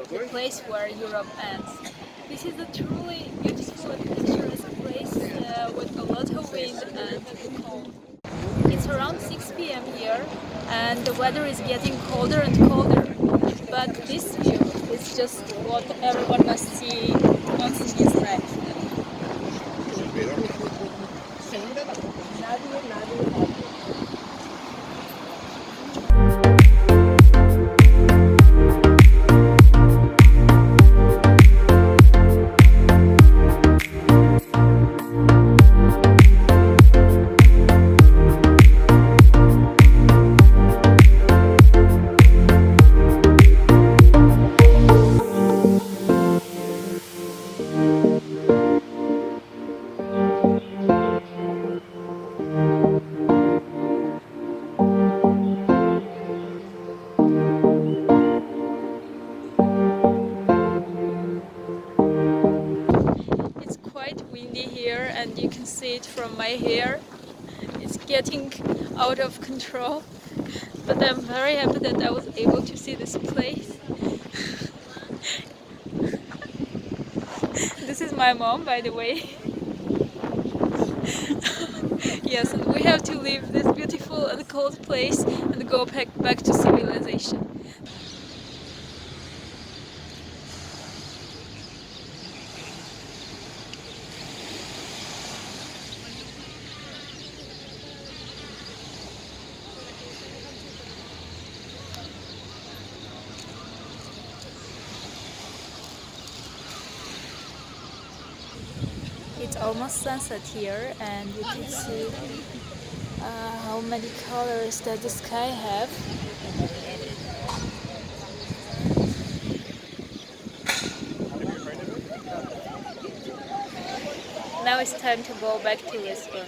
the place where Europe ends. This is a truly beautiful and picturesque place with a lot of wind and cold. It's around 6 p.m. here and the weather is getting colder and colder. But this view is just what everyone must see once in his life. It's quite windy here and you can see it from my hair. It's getting out of control, but I'm very happy that I was able to see this place. This is my mom, by the way. Yes, and we have to leave this beautiful and cold place and go back to civilization. It's almost sunset here and you can see how many colors that the sky have. Now it's time to go back to Lisbon.